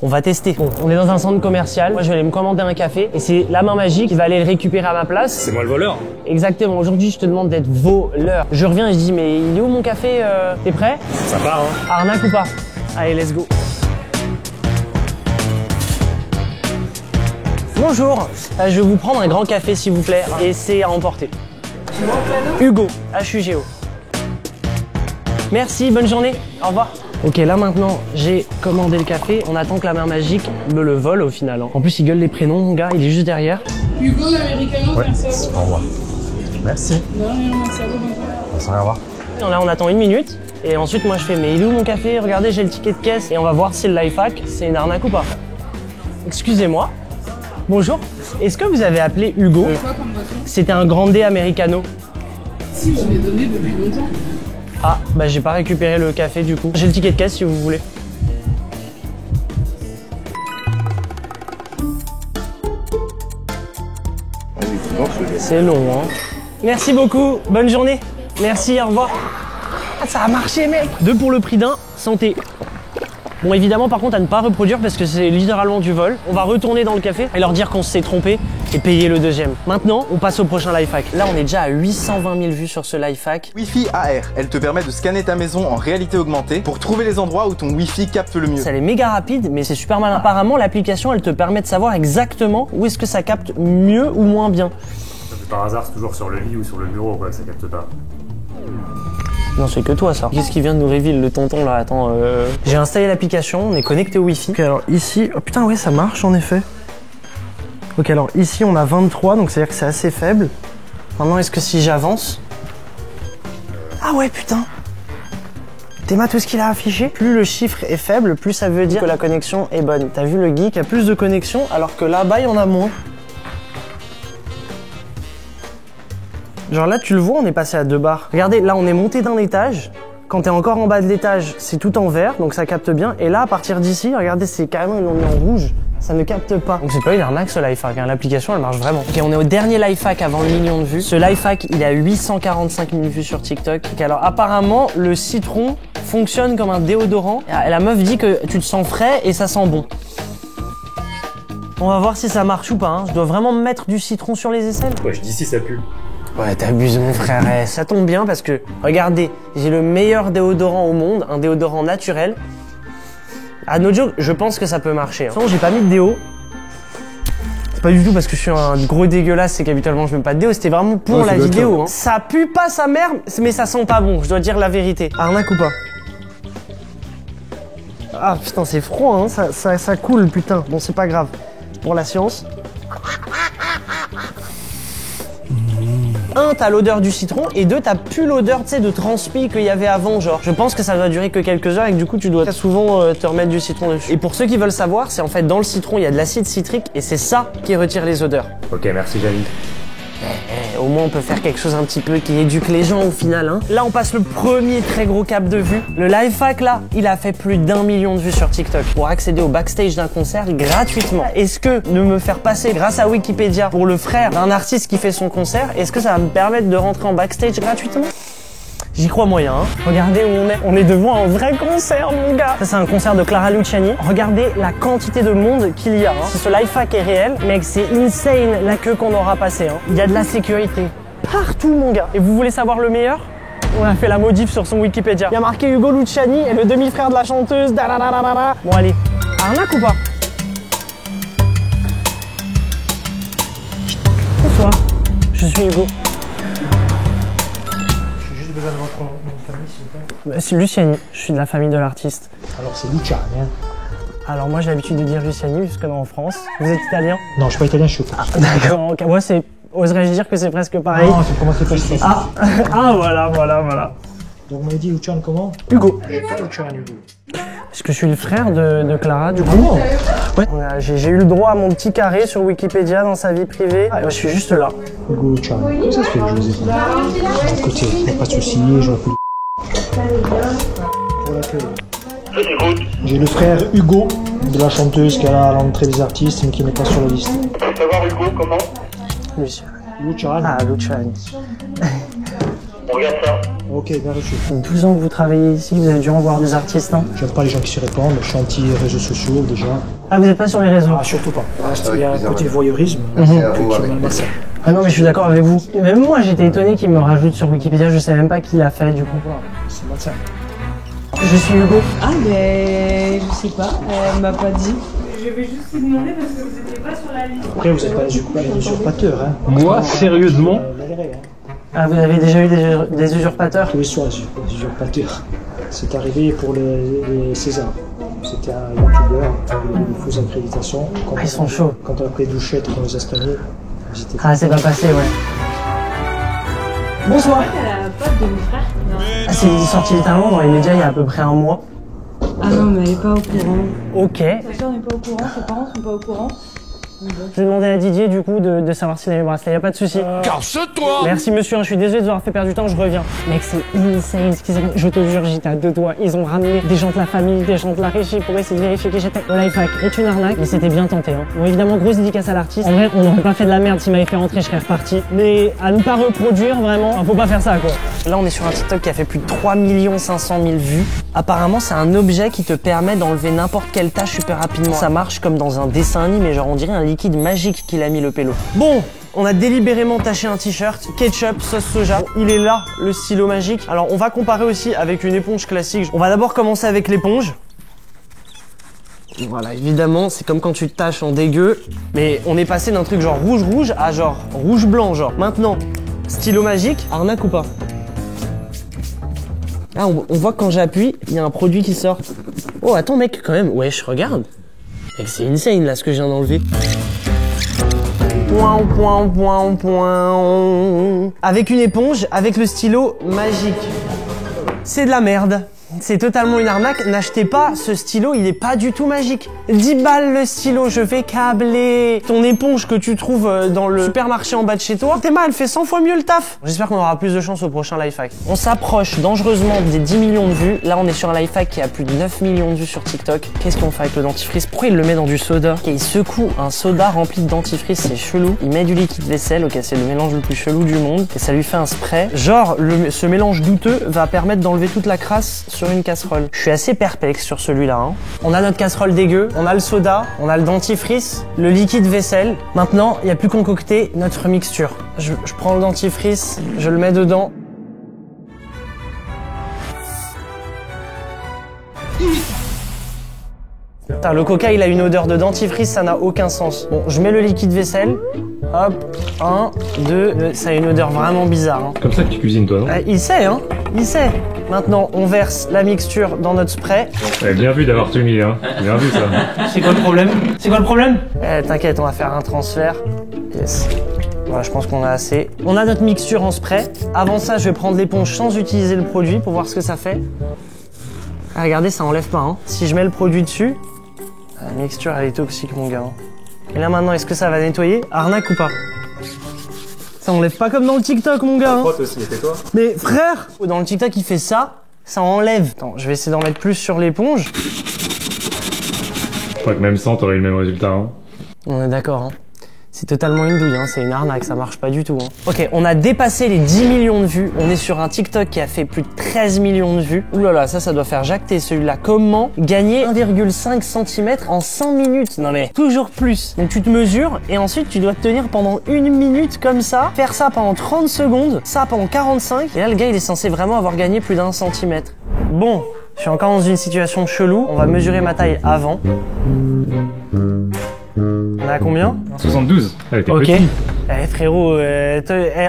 Speaker 1: On va tester. Bon, on est dans un centre commercial. Moi, je vais aller me commander un café et c'est la main magique qui va aller le récupérer à ma place.
Speaker 8: C'est moi le voleur.
Speaker 1: Exactement. Aujourd'hui, je te demande d'être voleur. Je reviens et je dis, mais il est où mon café? T'es prêt?
Speaker 8: Ça part, hein.
Speaker 1: Arnaque ou pas? Allez, let's go. Bonjour. Je vais vous prendre un grand café, s'il vous plaît. Et c'est à emporter. Hugo, HUGO. Merci, bonne journée. Au revoir. Ok, là maintenant, j'ai commandé le café. On attend que la mère magique me le vole au final. Hein. En plus, il gueule les prénoms, mon gars. Il est juste derrière.
Speaker 9: Hugo, l'américano,
Speaker 8: ouais.
Speaker 9: merci à vous.
Speaker 8: Au revoir. Merci.
Speaker 9: Non, merci à vous.
Speaker 8: Merci, au revoir.
Speaker 1: Là, on attend 1 minute. Et ensuite, moi, je fais, mais il est où mon café? Regardez, j'ai le ticket de caisse. Et on va voir si le lifehack, c'est une arnaque ou pas. Excusez-moi. Bonjour. Est-ce que vous avez appelé Hugo?
Speaker 9: Quoi comme boisson?
Speaker 1: C'était un grande americano.
Speaker 9: Si, je l'ai donné depuis longtemps.
Speaker 1: Ah, bah j'ai pas récupéré le café du coup. J'ai le ticket de caisse si vous voulez. C'est long, hein. Merci beaucoup, bonne journée. Merci, au revoir. Ah, ça a marché, mec. 2 pour le prix d'un, santé. Bon, évidemment, par contre, à ne pas reproduire parce que c'est littéralement du vol. On va retourner dans le café et leur dire qu'on s'est trompé et payer le deuxième. Maintenant, on passe au prochain lifehack. Là, on est déjà à 820 000 vues sur ce lifehack.
Speaker 5: Wi-Fi AR, elle te permet de scanner ta maison en réalité augmentée pour trouver les endroits où ton Wi-Fi capte le mieux.
Speaker 1: Ça est méga rapide, mais c'est super malin. Apparemment, l'application, elle te permet de savoir exactement où est-ce que ça capte mieux ou moins bien.
Speaker 8: Par hasard, c'est toujours sur le lit ou sur le bureau, quoi, que ça capte pas.
Speaker 1: Non, c'est que toi ça. Qu'est-ce qui vient de nous révéler le tonton là? Attends, j'ai installé l'application, on est connecté au Wi-Fi. Ok, alors ici, oh putain, ouais, ça marche en effet. Ok, alors ici on a 23, donc c'est-à-dire que c'est assez faible. Maintenant, est-ce que si j'avance... Ah ouais, putain. T'es tout ce qu'il a affiché? Plus le chiffre est faible, plus ça veut dire que la connexion est bonne. T'as vu le geek, il y a plus de connexion, alors que là-bas, il y en a moins. Genre là, tu le vois, on est passé à 2 barres. Regardez, là, on est monté d'un étage. Quand t'es encore en bas de l'étage, c'est tout en vert, donc ça capte bien. Et là, à partir d'ici, regardez, c'est carrément, ils l'ont mis en rouge. Ça ne capte pas. Donc c'est pas une arnaque ce lifehack, hein. L'application, elle marche vraiment. Ok, on est au dernier lifehack avant le 1 million de vues. Ce lifehack, il a 845 000 vues sur TikTok. Ok, alors apparemment, le citron fonctionne comme un déodorant. Et la meuf dit que tu te sens frais et ça sent bon. On va voir si ça marche ou pas, hein. Je dois vraiment mettre du citron sur les aisselles.
Speaker 8: Ouais, je dis si ça pue.
Speaker 1: Ouais, t'abuses mon frère, ça tombe bien parce que, regardez, j'ai le meilleur déodorant au monde, un déodorant naturel. Ah, no joke, je pense que ça peut marcher. Hein. De toute façon, j'ai pas mis de déo. C'est pas du tout parce que je suis un gros dégueulasse, c'est qu'habituellement je mets pas de déo, c'était vraiment pour la vidéo. Hein. Ça pue pas sa mère, mais ça sent pas bon, je dois dire la vérité. Arnaque ou pas? Ah putain, c'est froid, hein, ça coule, putain. Bon, c'est pas grave. Pour la science. 1, t'as l'odeur du citron, et 2, t'as plus l'odeur, tu sais, de transpi qu'il y avait avant, genre. Je pense que ça va durer que quelques heures et que du coup, tu dois très souvent te remettre du citron dessus. Et pour ceux qui veulent savoir, c'est en fait dans le citron, il y a de l'acide citrique et c'est ça qui retire les odeurs.
Speaker 8: Ok, merci Jamie.
Speaker 1: Au moins, on peut faire quelque chose un petit peu qui éduque les gens au final, hein. Là, on passe le premier très gros cap de vue. Le life hack, là, il a fait plus d'1 million de vues sur TikTok. Pour accéder au backstage d'un concert gratuitement. Est-ce que de me faire passer grâce à Wikipédia pour le frère d'un artiste qui fait son concert, est-ce que ça va me permettre de rentrer en backstage gratuitement? J'y crois moyen, hein. Regardez où on est. On est devant un vrai concert, mon gars. Ça, c'est un concert de Clara Luciani. Regardez la quantité de monde qu'il y a, hein. Si ce life hack est réel, mec, c'est insane la queue qu'on aura passée, hein. Il y a de la sécurité partout, mon gars. Et vous voulez savoir le meilleur? On a fait la modif sur son Wikipédia. Il y a marqué Hugo Luciani et le demi-frère de la chanteuse. Bon, allez. Arnaque ou pas? Bonsoir. Je suis Hugo.
Speaker 3: Besoin de votre nom de famille, s'il vous plaît.
Speaker 1: C'est Luciani, je suis de la famille de l'artiste.
Speaker 3: Alors c'est Luciani, hein.
Speaker 1: Alors moi j'ai l'habitude de dire Luciani puisque en France. Vous êtes italien?
Speaker 3: Non, je suis pas italien, je suis
Speaker 1: D'accord, ok. Moi c'est... Oserais-je dire que c'est presque pareil?
Speaker 3: Non, c'est comment c'est pas ça.
Speaker 1: Ah voilà.
Speaker 3: Donc vous m'avez dit Luciani comment?
Speaker 1: Hugo.
Speaker 3: Luciani Hugo.
Speaker 1: Parce que je suis le frère de Clara, du coup. Ouais. J'ai eu le droit à mon petit carré sur Wikipédia dans sa vie privée. Ah, je suis juste là.
Speaker 3: Hugo Luciani. Comment ça se fait que je vous ai pas? Écoutez, il n'y a pas de souci, je m'appelle. J'ai le frère Hugo, de la chanteuse qui est à l'entrée des artistes mais qui n'est pas sur la liste.
Speaker 10: Savoir Hugo comment?
Speaker 3: Luciani.
Speaker 1: Ah, Luciani.
Speaker 10: On regarde ça.
Speaker 3: Ok, bien reçu.
Speaker 1: Ça fait 12 ans que vous travaillez ici, vous avez dû en voir des artistes, hein?
Speaker 3: J'aime pas les gens qui se répondent, je suis anti-réseaux sociaux déjà.
Speaker 1: Ah, vous n'êtes pas sur les réseaux?
Speaker 3: Ah, surtout pas. Il y a un côté voyeurisme
Speaker 1: Ah non, mais je suis d'accord avec vous. Même moi, j'étais étonné qu'il me rajoute sur Wikipédia, je sais même pas qui l'a fait, du coup.
Speaker 3: C'est malsain.
Speaker 1: Je suis Hugo.
Speaker 9: Ah, mais je sais pas, elle m'a pas dit. Je vais juste vous demander parce que vous n'étiez pas sur la liste.
Speaker 3: Après, vous n'êtes pas des usurpateurs, hein.
Speaker 7: Moi, sérieusement?
Speaker 1: Ah, vous avez déjà eu des usurpateurs?
Speaker 3: Tous les soirs, des usurpateurs. C'est arrivé pour les Césars. C'était un youtubeur avec une fausse accréditation.
Speaker 1: Ah, ils sont chauds.
Speaker 3: Quand on a pris douchette qu'on les a scannés, ils étaient...
Speaker 1: Ah, c'est pas passé, ouais. Bonsoir.
Speaker 9: Elle a la pote de mon frère.
Speaker 1: Ah, c'est sorti littéralement dans les médias il y a à peu près un mois.
Speaker 9: Ah non, mais elle est pas au courant.
Speaker 1: Ok.
Speaker 9: Sa soeur n'est pas au courant, ses parents sont pas au courant.
Speaker 1: Je vais demander à Didier du coup de savoir s'il a les bracelets, y a pas de souci.
Speaker 10: Casse-toi!
Speaker 1: Merci monsieur, je suis désolé de vous avoir fait perdre du temps, je reviens. Mec, c'est insane ce qu'ils ont. Je te jure, j'étais à 2 doigts. Ils ont ramené des gens de la famille, des gens de la régie pour essayer de vérifier qui j'étais. Le life hack est une arnaque, mais c'était bien tenté. Hein. Bon, évidemment, grosse dédicace à l'artiste. En vrai, on n'aurait pas fait de la merde s'il m'avait fait rentrer, je serais reparti. Mais à ne pas reproduire vraiment, enfin, faut pas faire ça quoi. Là, on est sur un TikTok qui a fait plus de 3 500 000 vues. Apparemment, c'est un objet qui te permet d'enlever n'importe quelle tâche super rapidement. Ça marche comme dans un dessin animé, genre on dirait un liquide magique qu'il a mis le pélo. Bon, on a délibérément taché un t-shirt, ketchup, sauce soja. Il est là, le stylo magique. Alors, on va comparer aussi avec une éponge classique. On va d'abord commencer avec l'éponge. Voilà, évidemment, c'est comme quand tu te tâches en dégueu. Mais on est passé d'un truc genre rouge-rouge à genre rouge-blanc, genre. Maintenant, stylo magique, arnaque ou pas? Ah, on voit que quand j'appuie, il y a un produit qui sort. Oh, attends mec, quand même, wesh, regarde. C'est insane là ce que je viens d'enlever. Avec une éponge, avec le stylo magique. C'est de la merde. C'est totalement une arnaque. N'achetez pas ce stylo, il est pas du tout magique. 10 balles le stylo, je vais câbler. Ton éponge que tu trouves dans le supermarché en bas de chez toi, t'es mal, elle fait 100 fois mieux le taf. J'espère qu'on aura plus de chance au prochain life hack. On s'approche dangereusement des 10 millions de vues. Là, on est sur un life hack qui a plus de 9 millions de vues sur TikTok. Qu'est-ce qu'on fait avec le dentifrice? Pourquoi il le met dans du soda? Ok, il secoue un soda rempli de dentifrice, c'est chelou. Il met du liquide vaisselle, ok, c'est le mélange le plus chelou du monde. Et ça lui fait un spray. Genre, ce mélange douteux va permettre d'enlever toute la crasse sur une casserole. Je suis assez perplexe sur celui-là. Hein. On a notre casserole dégueu, on a le soda, on a le dentifrice, le liquide vaisselle. Maintenant, il n'y a plus qu'à concocter notre mixture. Je prends le dentifrice, je le mets dedans. Putain, le coca, il a une odeur de dentifrice, ça n'a aucun sens. Bon, je mets le liquide vaisselle. Hop, 1, 2, ça a une odeur vraiment bizarre. Hein.
Speaker 8: Comme ça que tu cuisines, toi, non?
Speaker 1: Il sait, hein. Il sait. Maintenant, on verse la mixture dans notre spray.
Speaker 8: Bien vu d'avoir tout mis, hein. Bien vu, ça.
Speaker 1: C'est quoi le problème? C'est quoi le problème? T'inquiète, on va faire un transfert. Yes. Voilà, je pense qu'on a assez. On a notre mixture en spray. Avant ça, je vais prendre l'éponge sans utiliser le produit pour voir ce que ça fait. Ah, regardez, ça enlève pas. Hein. Si je mets le produit dessus, la mixture, elle est toxique, mon gars. Et là, maintenant, est-ce que ça va nettoyer? Arnaque ou pas? Ça enlève pas comme dans le TikTok, mon gars. Hein.
Speaker 5: Aussi, et toi?
Speaker 1: Mais frère, dans le TikTok, il fait ça, ça enlève. Attends, je vais essayer d'en mettre plus sur l'éponge.
Speaker 8: Je crois que même sans, t'aurais eu le même résultat, hein.
Speaker 1: On est d'accord, hein. C'est totalement une douille, hein. C'est une arnaque, ça marche pas du tout. Hein. Ok, on a dépassé les 10 millions de vues. On est sur un TikTok qui a fait plus de 13 millions de vues. Ouh là là, ça doit faire jacter celui-là. Comment gagner 1,5 cm en 100 minutes? Non mais, toujours plus. Donc tu te mesures et ensuite tu dois te tenir pendant 1 minute comme ça, faire ça pendant 30 secondes, ça pendant 45. Et là, le gars, il est censé vraiment avoir gagné plus d'1 centimètre. Bon, je suis encore dans une situation chelou. On va mesurer ma taille avant. On est à combien?
Speaker 8: 72. Elle était petite.
Speaker 1: Eh frérot,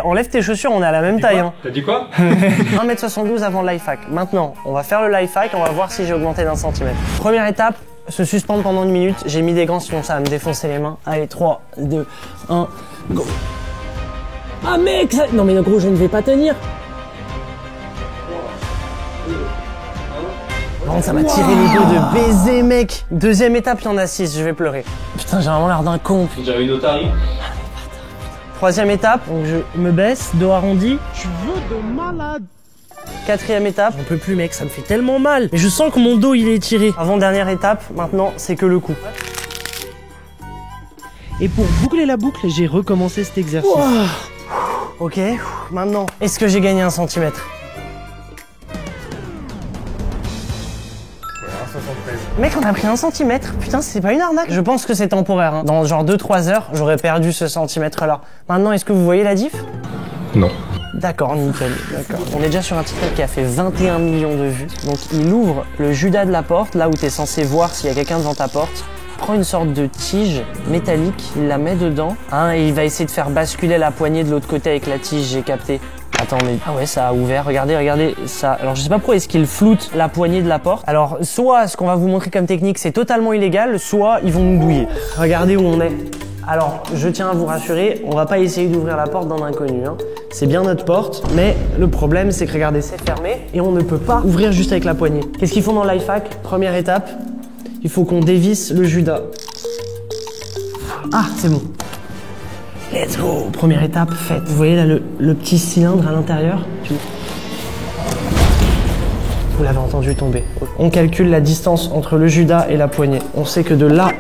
Speaker 1: enlève tes chaussures, on est à la même taille. Hein.
Speaker 8: T'as dit quoi?
Speaker 1: 1m72 avant le life hack. Maintenant, on va faire le life hack, on va voir si j'ai augmenté d'1 centimètre. Première étape, se suspendre pendant 1 minute. J'ai mis des gants, sinon ça va me défoncer les mains. Allez, 3, 2, 1, go. Ah mec, ça... Non mais gros, je ne vais pas tenir. Non, ça m'a tiré les dos de baiser, mec. Deuxième étape, il y en a 6, je vais pleurer. Putain, j'ai vraiment l'air d'un con.
Speaker 7: J'avais une otarie.
Speaker 1: Troisième étape, donc je me baisse, dos arrondi. Tu veux de malade. Quatrième étape, j'en peux plus mec, ça me fait tellement mal. Mais je sens que mon dos il est tiré. Avant-dernière étape, maintenant c'est que le coup.
Speaker 3: Et pour boucler la boucle, j'ai recommencé cet exercice.
Speaker 1: Wow. Ok, maintenant, est-ce que j'ai gagné 1 centimètre? Mec, on a pris 1 centimètre. Putain, c'est pas une arnaque. Je pense que c'est temporaire. Hein. Dans genre 2-3 heures, j'aurais perdu ce centimètre-là. Maintenant, est-ce que vous voyez la diff?
Speaker 8: Non.
Speaker 1: D'accord, nickel. D'accord. On est déjà sur un TikTok qui a fait 21 millions de vues. Donc, il ouvre le judas de la porte, là où t'es censé voir s'il y a quelqu'un devant ta porte. Prend une sorte de tige métallique, il la met dedans, hein, et il va essayer de faire basculer la poignée de l'autre côté avec la tige, j'ai capté. Attends, mais... Ah ouais, ça a ouvert, regardez ça. Alors je sais pas pourquoi est-ce qu'il floute la poignée de la porte. Alors soit ce qu'on va vous montrer comme technique c'est totalement illégal, soit ils vont nous douiller. Regardez où on est. Alors je tiens à vous rassurer, on va pas essayer d'ouvrir la porte d'un inconnu. Hein. C'est bien notre porte, mais le problème c'est que regardez, c'est fermé et on ne peut pas ouvrir juste avec la poignée. Qu'est-ce qu'ils font dans le life hack? Première étape, il faut qu'on dévisse le judas. Ah, c'est bon. Let's go. Première étape faite. Vous voyez là le petit cylindre à l'intérieur? Vous l'avez entendu tomber. On calcule la distance entre le judas et la poignée. On sait que de là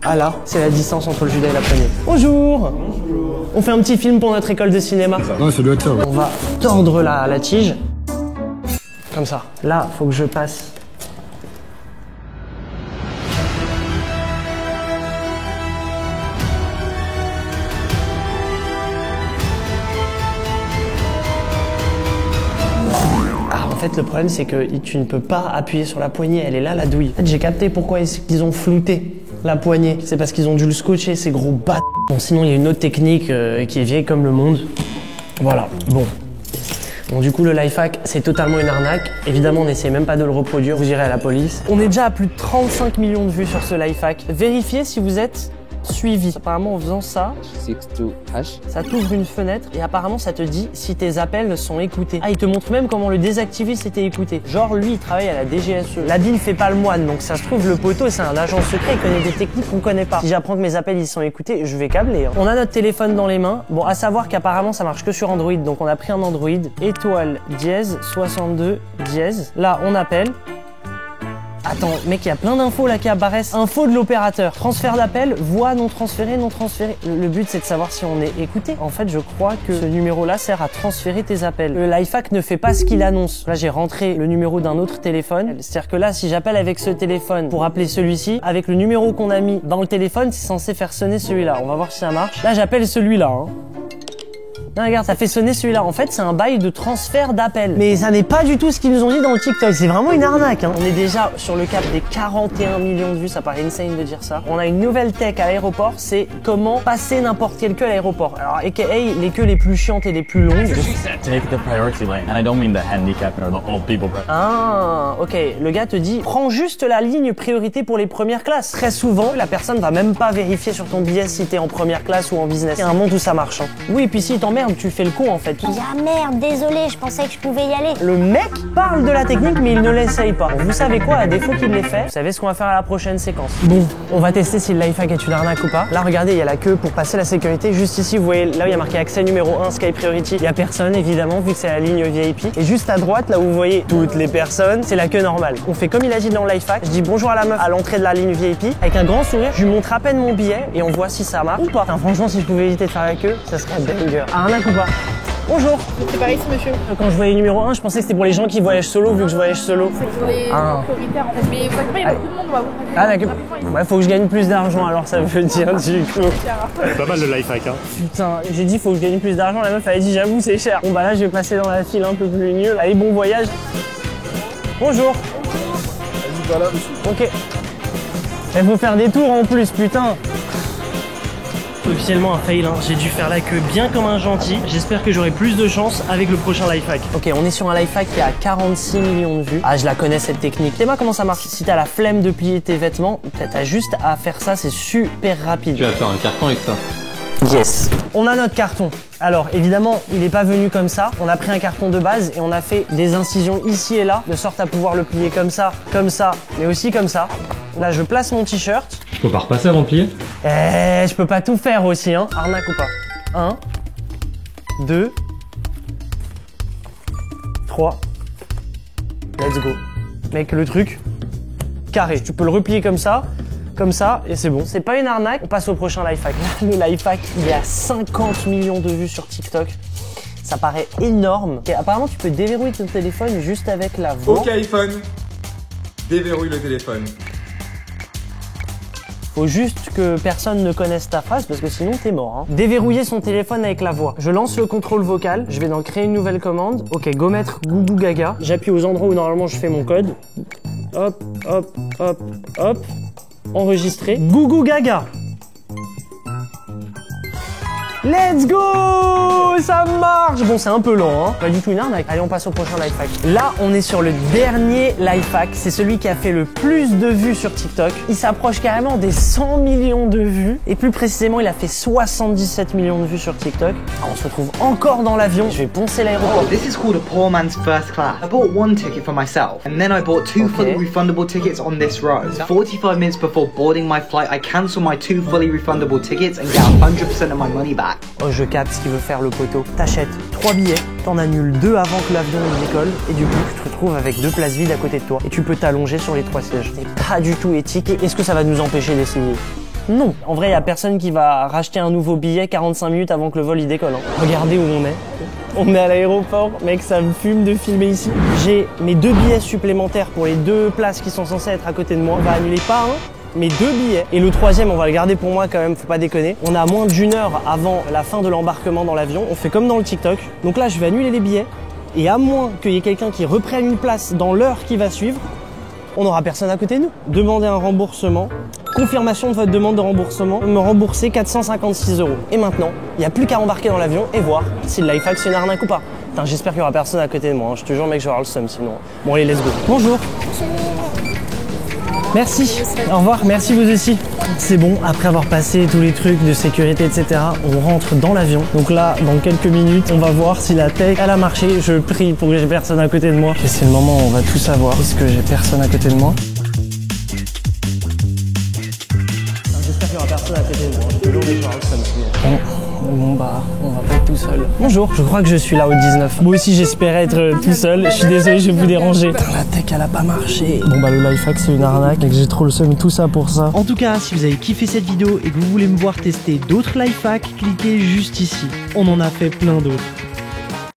Speaker 1: à là, c'est la distance entre le judas et la poignée. Bonjour. Bonjour. On fait un petit film pour notre école de cinéma.
Speaker 8: Ouais, ça doit être ça. Ouais.
Speaker 1: On va tordre la tige. Comme ça. Là, faut que je passe. En fait, le problème, c'est que tu ne peux pas appuyer sur la poignée. Elle est là, la douille. En fait, j'ai capté pourquoi ils ont flouté la poignée. C'est parce qu'ils ont dû le scotcher, ces gros bâtards. Bon, sinon, il y a une autre technique qui est vieille comme le monde. Voilà, bon. Bon, du coup, le life hack, c'est totalement une arnaque. Évidemment, on n'essaie même pas de le reproduire. Vous irez à la police. On est déjà à plus de 35 millions de vues sur ce life hack. Vérifiez si vous êtes suivi. Apparemment, en faisant ça, ça t'ouvre une fenêtre et apparemment, ça te dit si tes appels sont écoutés. Ah, il te montre même comment le désactiver si t'es écouté. Genre, lui, il travaille à la DGSE. L'habile fait pas le moine, donc ça se trouve, le poteau, c'est un agent secret, il connaît des techniques qu'on connaît pas. Si j'apprends que mes appels, ils sont écoutés, je vais câbler. Hein. On a notre téléphone dans les mains. Bon, à savoir qu'apparemment, ça marche que sur Android, donc on a pris un Android. Étoile, dièse, 62, dièse. Là, on appelle. Attends, mec, il y a plein d'infos là qui apparaissent. Info de l'opérateur. Transfert d'appel, voix non transférée, non transférée. Le but, c'est de savoir si on est écouté. En fait, je crois que ce numéro-là sert à transférer tes appels. Le life hack ne fait pas ce qu'il annonce. Là, j'ai rentré le numéro d'un autre téléphone. C'est-à-dire que là, si j'appelle avec ce téléphone pour appeler celui-ci, avec le numéro qu'on a mis dans le téléphone, c'est censé faire sonner celui-là. On va voir si ça marche. Là, j'appelle celui-là. Hein. Non, regarde, ça fait sonner celui-là. En fait, c'est un bail de transfert d'appel. Mais ça n'est pas du tout ce qu'ils nous ont dit dans le TikTok. C'est vraiment une arnaque, hein. On est déjà sur le cap des 41 millions de vues. Ça paraît insane de dire ça. On a une nouvelle tech à l'aéroport. C'est comment passer n'importe quelle queue à l'aéroport. Alors, aka, les queues les plus chiantes et les plus longues. Ah, ok. Le gars te dit, prends juste la ligne priorité pour les premières classes. Très souvent, la personne va même pas vérifier sur ton billet si t'es en première classe ou en business. Il y a un monde où ça marche, hein. Oui, puis si t'emmerdes, tu fais le con en fait.
Speaker 11: Ah merde, désolé, je pensais que je pouvais y aller.
Speaker 1: Le mec parle de la technique, mais il ne l'essaye pas. Vous savez quoi, à défaut qu'il l'ait fait, vous savez ce qu'on va faire à la prochaine séquence. Bon, on va tester si le lifehack est une arnaque ou pas. Là, regardez, il y a la queue pour passer la sécurité. Juste ici, vous voyez, là où il y a marqué accès numéro 1, Sky Priority. Il y a personne, évidemment, vu que c'est la ligne VIP. Et juste à droite, là où vous voyez toutes les personnes, c'est la queue normale. On fait comme il a dit dans le lifehack. Je dis bonjour à la meuf à l'entrée de la ligne VIP. Avec un grand sourire, je lui montre à peine mon billet et on voit si ça marche ou pas. Enfin, franchement, si je pouvais éviter de faire la queue, ça serait banger. Arnaque ou pas? Bonjour.
Speaker 9: C'est par ici, monsieur.
Speaker 1: Quand je voyais numéro 1, je pensais que c'était pour les gens qui voyagent solo, vu que je voyage solo.
Speaker 9: C'est pour les prioritaires, en fait. Mais vous inquiétez pas, il y a beaucoup de monde, on va vous.
Speaker 1: Ah d'accord. Ouais, faut que je gagne plus d'argent, alors ça veut dire du coup.
Speaker 8: C'est pas mal le lifehack, hein.
Speaker 1: Putain, j'ai dit faut que je gagne plus d'argent, la meuf elle a dit j'avoue c'est cher. Bon bah là je vais passer dans la file un peu plus nulle. Allez, bon voyage. Bonjour.
Speaker 4: Vas-y, pas là, monsieur.
Speaker 1: Ok. Il faut faire des tours en plus, putain. Officiellement un fail, hein. J'ai dû faire la queue bien comme un gentil. J'espère que j'aurai plus de chance avec le prochain lifehack. Ok, on est sur un lifehack qui a 46 millions de vues. Ah, je la connais cette technique. Tu sais pas comment ça marche? Si t'as la flemme de plier tes vêtements, t'as juste à faire ça, c'est super rapide.
Speaker 5: Tu vas faire un carton avec ça.
Speaker 1: Yes. On a notre carton. Alors évidemment, il n'est pas venu comme ça. On a pris un carton de base et on a fait des incisions ici et là, de sorte à pouvoir le plier comme ça, mais aussi comme ça. Là, je place mon t-shirt.
Speaker 8: Je peux pas repasser avant de plier?
Speaker 1: Je peux pas tout faire aussi, hein. Arnaque ou pas? 1, 2, 3. Let's go. Mec, le truc, carré. Tu peux le replier comme ça, et c'est bon. C'est pas une arnaque. On passe au prochain lifehack. Le lifehack, il est à 50 millions de vues sur TikTok. Ça paraît énorme. Et apparemment, tu peux déverrouiller ton téléphone juste avec la voix.
Speaker 6: Ok iPhone, déverrouille le téléphone.
Speaker 1: Faut juste que personne ne connaisse ta phrase parce que sinon t'es mort, hein. Déverrouiller son téléphone avec la voix. Je lance le contrôle vocal. Je vais dans créer une nouvelle commande. Ok, go mettre Gougou Gaga. J'appuie aux endroits où normalement je fais mon code. Hop, hop, hop, hop. Enregistrer. Gougou Gaga. Let's go! Ça marche! Bon, c'est un peu lent, hein. Pas du tout une arnaque. Allez, on passe au prochain lifehack. Là, on est sur le dernier lifehack. C'est celui qui a fait le plus de vues sur TikTok. Il s'approche carrément des 100 millions de vues. Et plus précisément, il a fait 77 millions de vues sur TikTok. Alors, on se retrouve encore dans l'avion. Je vais poncer l'aéroport.
Speaker 12: This is called a poor man's first class. I bought one ticket for myself, and then I bought two fully refundable tickets on this row. 45 minutes before boarding my flight, I cancel my two fully refundable tickets and get 100% of my money back.
Speaker 1: Oh, je capte ce qu'il veut faire le poteau. T'achètes 3 billets, t'en annules 2 avant que l'avion décolle, et du coup, tu te retrouves avec 2 places vides à côté de toi. Et tu peux t'allonger sur les 3 sièges. C'est pas du tout éthique. Est-ce que ça va nous empêcher d'essayer? Non. En vrai, il y a personne qui va racheter un nouveau billet 45 minutes avant que le vol il décolle, hein. Regardez où on est. On est à l'aéroport, mec, ça me fume de filmer ici. J'ai mes 2 billets supplémentaires pour les 2 places qui sont censées être à côté de moi. On va annuler pas un, mais 2 billets. Et le 3e, on va le garder pour moi quand même, faut pas déconner. On a moins d'1 heure avant la fin de l'embarquement dans l'avion. On fait comme dans le TikTok. Donc là, je vais annuler les billets. Et à moins qu'il y ait quelqu'un qui reprenne une place dans l'heure qui va suivre, on n'aura personne à côté de nous. Demandez un remboursement. Confirmation de votre demande de remboursement. Me rembourser 456 €. Et maintenant, il n'y a plus qu'à embarquer dans l'avion et voir si le lifehack c'est une arnaque ou pas. Putain, j'espère qu'il n'y aura personne à côté de moi, hein. Je te jure, mec, je vais avoir le seum sinon. Bon, allez, let's go. Bonjour. Merci, au revoir, merci vous aussi. C'est bon, après avoir passé tous les trucs de sécurité, etc., on rentre dans l'avion. Donc là, dans quelques minutes, on va voir si la tech, elle a marché. Je prie pour que j'ai personne à côté de moi. Et c'est le moment où on va tout savoir. Est-ce que j'ai personne à côté de moi? J'espère qu'il n'y aura personne à côté de moi. Je te jure, mec, je vais avoir le seum sinon. Bon bah, on va pas être tout seul. Bonjour, je crois que je suis là au 19. Moi aussi j'espérais être tout seul. Je suis désolé, je vais vous déranger. Putain, la tech elle a pas marché. Bon bah le lifehack c'est une arnaque et que j'ai trop le seum, tout ça pour ça.
Speaker 3: En tout cas, si vous avez kiffé cette vidéo et que vous voulez me voir tester d'autres lifehacks, cliquez juste ici. On en a fait plein d'autres.